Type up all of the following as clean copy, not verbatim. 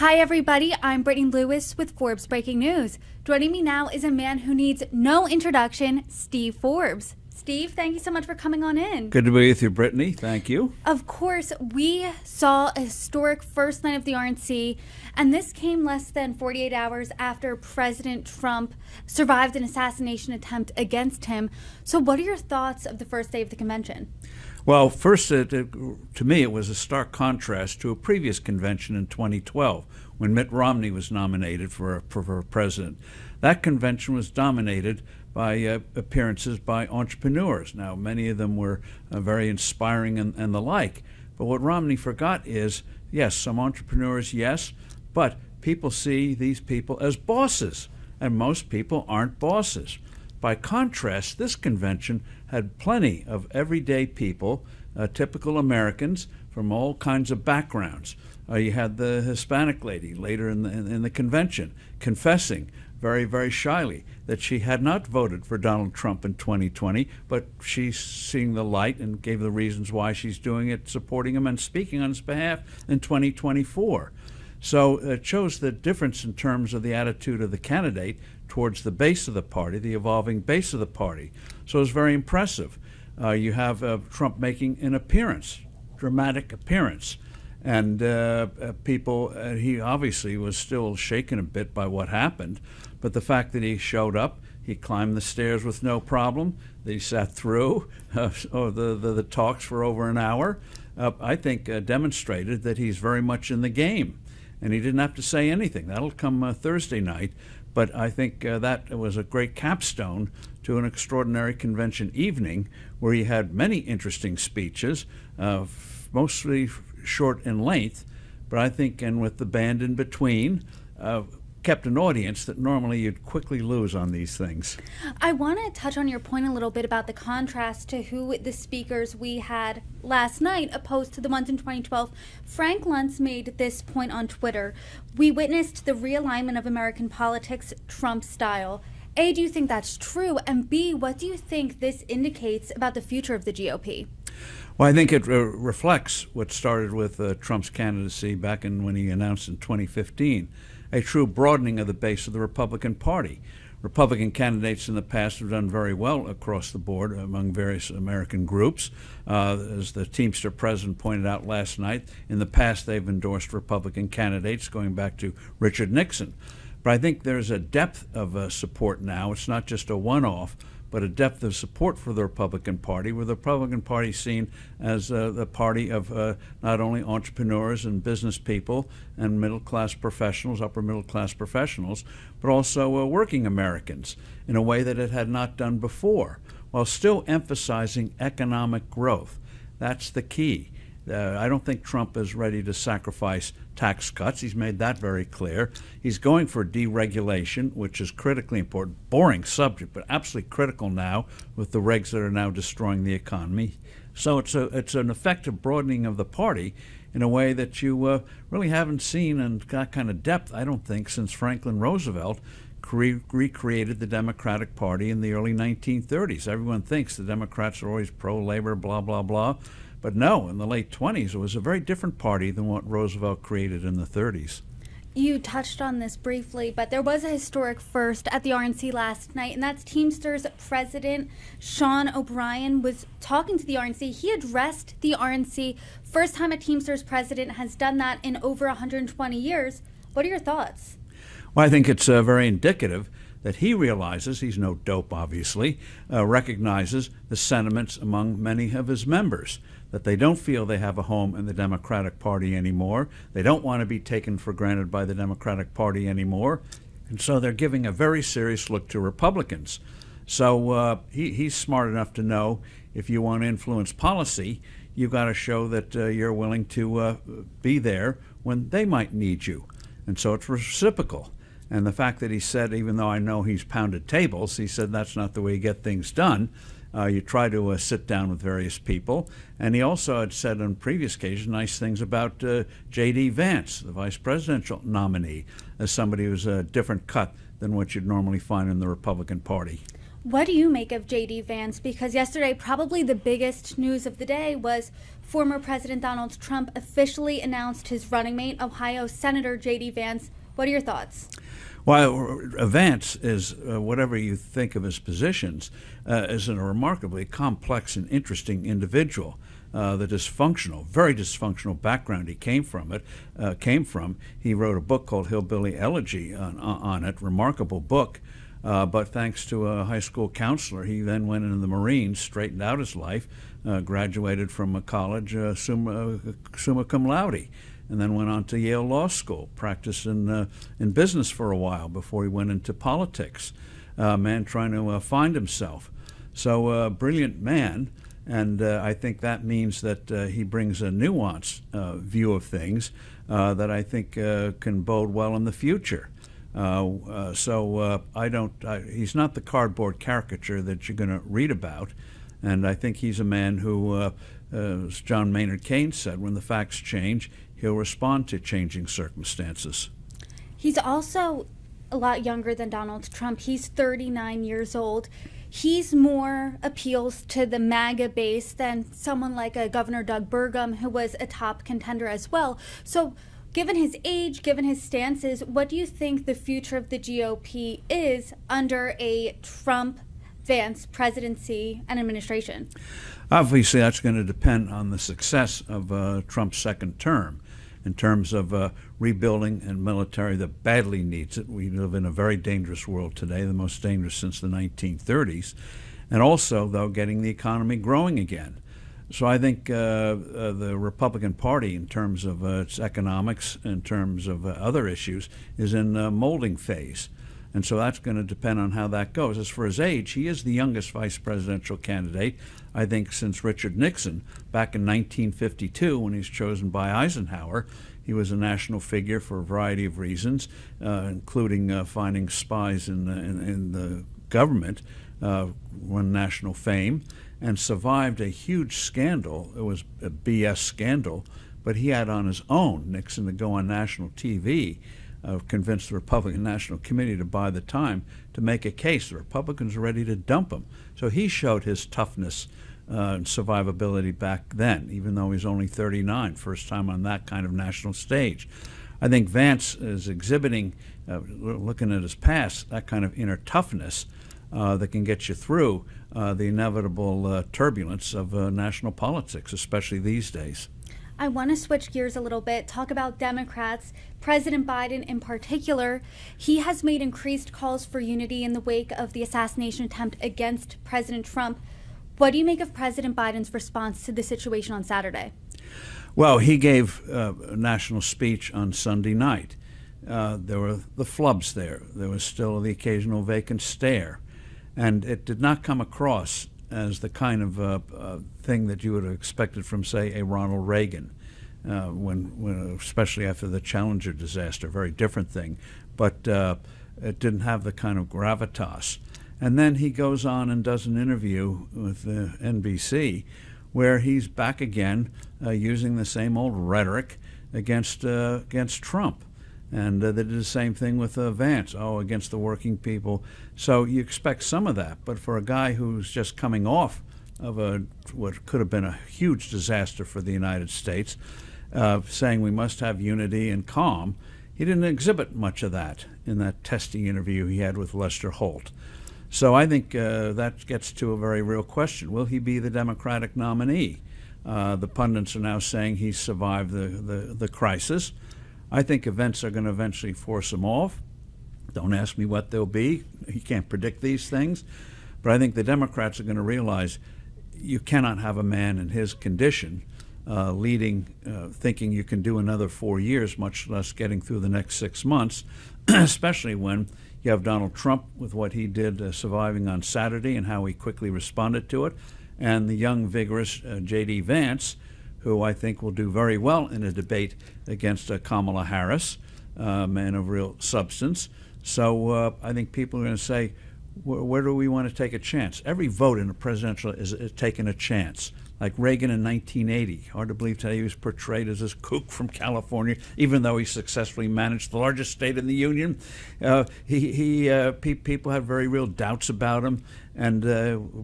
Hi everybody, I'm Brittany Lewis with Forbes Breaking News. Joining me now is a man who needs no introduction, Steve Forbes. Steve, thank you so much for coming on in. Good to be with you, Brittany. Thank you. Of course, we saw a historic first night of the RNC, and this came less than 48 hours after President Trump survived an assassination attempt against him. So what are your thoughts of the first day of the convention? Well, first, to me, it was a stark contrast to a previous convention in 2012 when Mitt Romney was nominated for president. That convention was dominated by appearances by entrepreneurs. Now, many of them were very inspiring and the like. But what Romney forgot is, yes, some entrepreneurs, yes, but people see these people as bosses, and most people aren't bosses. By contrast, this convention had plenty of everyday people, typical Americans from all kinds of backgrounds. You had the Hispanic lady later in the convention confessing very, very shyly that she had not voted for Donald Trump in 2020, but she's seeing the light and gave the reasons why she's doing it, supporting him and speaking on his behalf in 2024. So it shows the difference in terms of the attitude of the candidate towards the base of the party, the evolving base of the party. So it's very impressive. You have Trump making an appearance, dramatic appearance. And he obviously was still shaken a bit by what happened, but the fact that he showed up, he climbed the stairs with no problem, that he sat through the talks for over an hour, I think demonstrated that he's very much in the game. And he didn't have to say anything. That'll come Thursday night. But I think that was a great capstone to an extraordinary convention evening where he had many interesting speeches, mostly short in length, but I think, and with the band in between, kept an audience that normally you'd quickly lose on these things. I want to touch on your point a little bit about the contrast to who the speakers we had last night opposed to the ones in 2012. Frank Luntz made this point on Twitter. We witnessed the realignment of American politics Trump style. A, do you think that's true? And B, what do you think this indicates about the future of the GOP? Well, I think it reflects what started with Trump's candidacy back when he announced in 2015, a true broadening of the base of the Republican Party. Republican candidates in the past have done very well across the board among various American groups. As the Teamster president pointed out last night, in the past they've endorsed Republican candidates going back to Richard Nixon. But I think there's a depth of support now. It's not just a one-off, but a depth of support for the Republican Party, where the Republican Party is seen as the party of not only entrepreneurs and business people and middle-class professionals, upper-middle-class professionals, but also working Americans in a way that it had not done before, while still emphasizing economic growth. That's the key. I don't think Trump is ready to sacrifice tax cuts. He's made that very clear. He's going for deregulation, which is critically important. Boring subject, but absolutely critical now with the regs that are now destroying the economy. So it's an effective broadening of the party in a way that you really haven't seen in that kind of depth, I don't think, since Franklin Roosevelt recreated the Democratic Party in the early 1930s. Everyone thinks the Democrats are always pro-labor, blah, blah, blah. But no, in the late 20s, it was a very different party than what Roosevelt created in the 30s. You touched on this briefly, but there was a historic first at the RNC last night, and that's Teamsters President Sean O'Brien was talking to the RNC. He addressed the RNC. First time a Teamsters president has done that in over 120 years. What are your thoughts? Well, I think it's very indicative that he realizes, he's no dope obviously, recognizes the sentiments among many of his members, that they don't feel they have a home in the Democratic Party anymore. They don't want to be taken for granted by the Democratic Party anymore. And so they're giving a very serious look to Republicans. So he's smart enough to know if you want to influence policy, you've got to show that you're willing to be there when they might need you. And so it's reciprocal. And the fact that he said, even though I know he's pounded tables, he said that's not the way you get things done. You try to sit down with various people. And he also had said on previous occasions nice things about J.D. Vance, the vice presidential nominee, as somebody who's a different cut than what you'd normally find in the Republican Party. What do you make of J.D. Vance? Because yesterday, probably the biggest news of the day was former President Donald Trump officially announced his running mate, Ohio Senator J.D. Vance. What are your thoughts? Well, Vance is, whatever you think of his positions, is a remarkably complex and interesting individual. The very dysfunctional background he came from. He wrote a book called Hillbilly Elegy on it, remarkable book. But thanks to a high school counselor, he then went into the Marines, straightened out his life, graduated from a college summa cum laude, and then went on to Yale Law School, practiced in business for a while before he went into politics. Man trying to find himself. So brilliant man, and I think that means that he brings a nuanced view of things that I think can bode well in the future. He's not the cardboard caricature that you're going to read about, and I think he's a man who, as John Maynard Keynes said, when the facts change, he'll respond to changing circumstances. He's also a lot younger than Donald Trump. He's 39 years old. He's more appeals to the MAGA base than someone like a Governor Doug Burgum, who was a top contender as well. So given his age, given his stances, what do you think the future of the GOP is under a Trump-Vance presidency and administration? Obviously, that's going to depend on the success of Trump's second term in terms of rebuilding and military that badly needs it. We live in a very dangerous world today, the most dangerous since the 1930s, and also, though, getting the economy growing again. So I think the Republican Party, in terms of its economics, in terms of other issues, is in a molding phase. And so that's going to depend on how that goes. As for his age, he is the youngest vice presidential candidate, I think, since Richard Nixon back in 1952 when he was chosen by Eisenhower. He was a national figure for a variety of reasons, including finding spies in the government, won national fame, and survived a huge scandal. It was a BS scandal, but he had on his own, Nixon, to go on national TV, convinced the Republican National Committee to buy the time to make a case. The Republicans were ready to dump him. So he showed his toughness and survivability back then, even though he's only 39, first time on that kind of national stage. I think Vance is exhibiting, looking at his past, that kind of inner toughness that can get you through the inevitable turbulence of national politics, especially these days. I want to switch gears a little bit, talk about Democrats. President Biden in particular, he has made increased calls for unity in the wake of the assassination attempt against President Trump. What do you make of President Biden's response to the situation on Saturday? Well, he gave a national speech on Sunday night. There were the flubs there. There was still the occasional vacant stare. And it did not come across as the kind of thing that you would have expected from, say, a Ronald Reagan, when especially after the Challenger disaster, very different thing. But it didn't have the kind of gravitas. And then he goes on and does an interview with NBC where he's back again using the same old rhetoric against Trump. And they did the same thing with Vance, against the working people. So you expect some of that. But for a guy who's just coming off of what could have been a huge disaster for the United States, saying we must have unity and calm, he didn't exhibit much of that in that testy interview he had with Lester Holt. So I think that gets to a very real question. Will he be the Democratic nominee? The pundits are now saying he's survived the crisis. I think events are going to eventually force him off. Don't ask me what they'll be. He can't predict these things. But I think the Democrats are going to realize you cannot have a man in his condition leading, thinking you can do another 4 years, much less getting through the next 6 months, especially when you have Donald Trump with what he did surviving on Saturday and how he quickly responded to it, and the young, vigorous J.D. Vance, who I think will do very well in a debate against Kamala Harris, a man of real substance. So I think people are going to say, where do we want to take a chance? Every vote in a presidential is taking a chance. Like Reagan in 1980. Hard to believe today he was portrayed as this kook from California, even though he successfully managed the largest state in the Union. People had very real doubts about him. And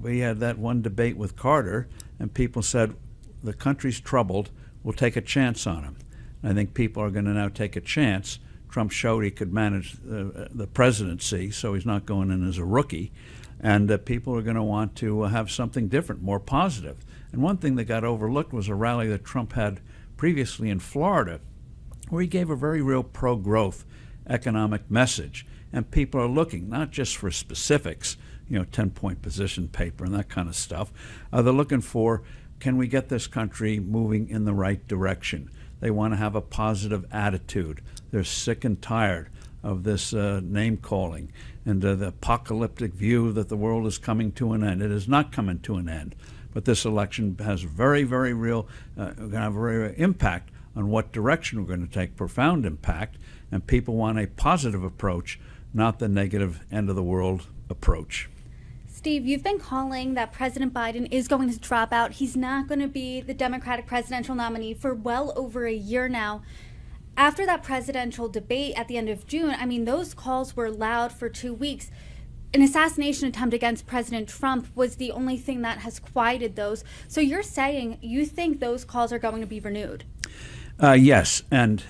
we had that one debate with Carter, and people said, the country's troubled, we'll take a chance on him. And I think people are going to now take a chance. Trump showed he could manage the presidency, so he's not going in as a rookie. And people are going to want to have something different, more positive. And one thing that got overlooked was a rally that Trump had previously in Florida, where he gave a very real pro-growth economic message. And people are looking not just for specifics, 10-point position paper and that kind of stuff. They're looking for, can we get this country moving in the right direction? They want to have a positive attitude. They're sick and tired of this name-calling and the apocalyptic view that the world is coming to an end. It is not coming to an end. But this election has very, very real, going to have a very real impact on what direction we're going to take, profound impact. And people want a positive approach, not the negative end of the world approach. Steve, you've been calling that President Biden is going to drop out. He's not going to be the Democratic presidential nominee for well over a year now. After that presidential debate at the end of June, I mean, those calls were loud for 2 weeks. An assassination attempt against President Trump was the only thing that has quieted those. So you're saying you think those calls are going to be renewed? Yes, and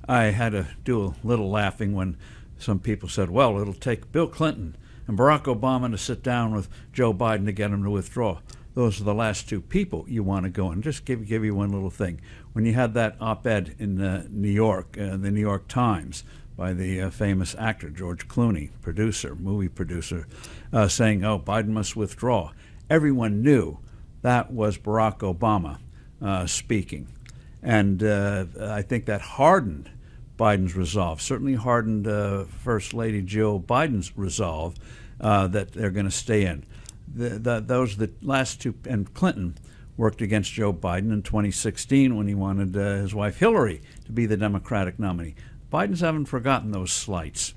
I had to do a little laughing when some people said, well, it'll take Bill Clinton and Barack Obama to sit down with Joe Biden to get him to withdraw. Those are the last two people you want to go. And just give you one little thing. When you had that op-ed in New York, the New York Times, by the famous actor George Clooney, movie producer, saying, oh, Biden must withdraw. Everyone knew that was Barack Obama speaking. And I think that hardened Biden's resolve, certainly hardened First Lady Jill Biden's resolve that they're going to stay in. The last two, and Clinton worked against Joe Biden in 2016 when he wanted his wife Hillary to be the Democratic nominee. Bidens haven't forgotten those slights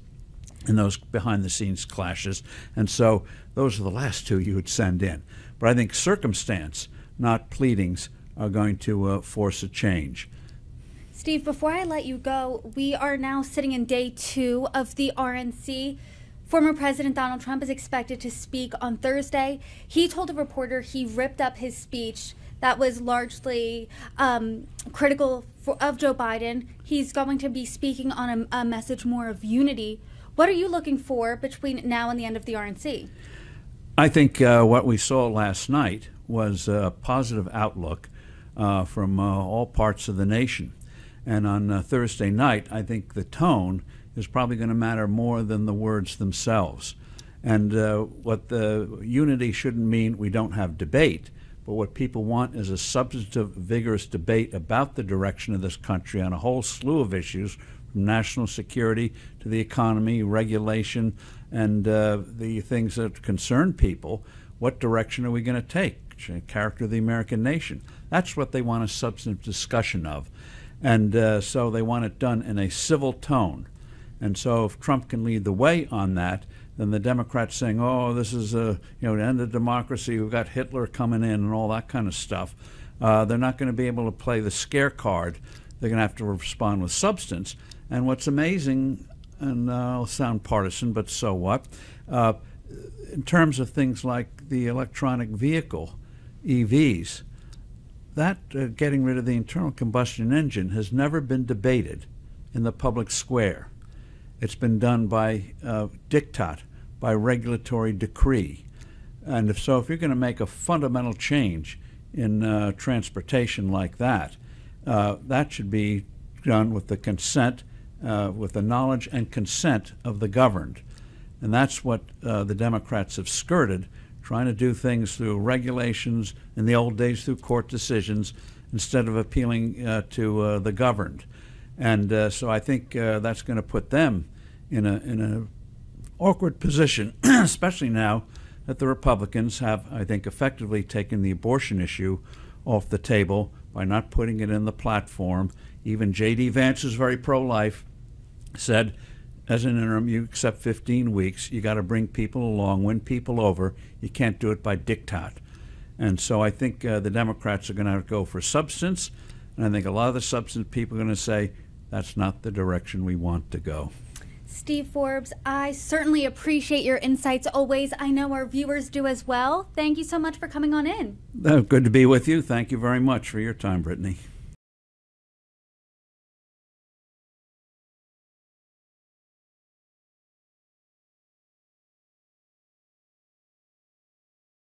and those behind-the-scenes clashes, and so those are the last two you would send in. But I think circumstance, not pleadings, are going to force a change. Steve, before I let you go, we are now sitting in day 2 of the RNC. Former President Donald Trump is expected to speak on Thursday. He told a reporter he ripped up his speech that was largely critical of Joe Biden. He's going to be speaking on a message more of unity. What are you looking for between now and the end of the RNC? I think what we saw last night was a positive outlook from all parts of the nation. And on Thursday night, I think the tone is probably going to matter more than the words themselves. And what the unity shouldn't mean we don't have debate, but what people want is a substantive, vigorous debate about the direction of this country on a whole slew of issues, from national security to the economy, regulation, and the things that concern people. What direction are we going to take? Character of the American nation. That's what they want a substantive discussion of. And so they want it done in a civil tone. And so if Trump can lead the way on that, then the Democrats saying, oh, this is the end of democracy, we've got Hitler coming in and all that kind of stuff, they're not going to be able to play the scare card. They're going to have to respond with substance. And what's amazing, and I'll sound partisan, but so what, in terms of things like the electronic vehicle, EVs, that getting rid of the internal combustion engine has never been debated in the public square. It's been done by diktat, by regulatory decree. And if you're going to make a fundamental change in transportation like that, that should be done with the consent, with the knowledge and consent of the governed. And that's what the Democrats have skirted, trying to do things through regulations, in the old days through court decisions, instead of appealing to the governed. And so I think that's going to put them in an awkward position, especially now that the Republicans have, I think, effectively taken the abortion issue off the table by not putting it in the platform. Even J.D. Vance, who's very pro-life, said, as an interim, you accept 15 weeks. You got to bring people along, win people over. You can't do it by diktat. And so I think the Democrats are going to have to go for substance. And I think a lot of the substance people are going to say, that's not the direction we want to go. Steve Forbes, I certainly appreciate your insights always. I know our viewers do as well. Thank you so much for coming on in. Good to be with you. Thank you very much for your time, Brittany.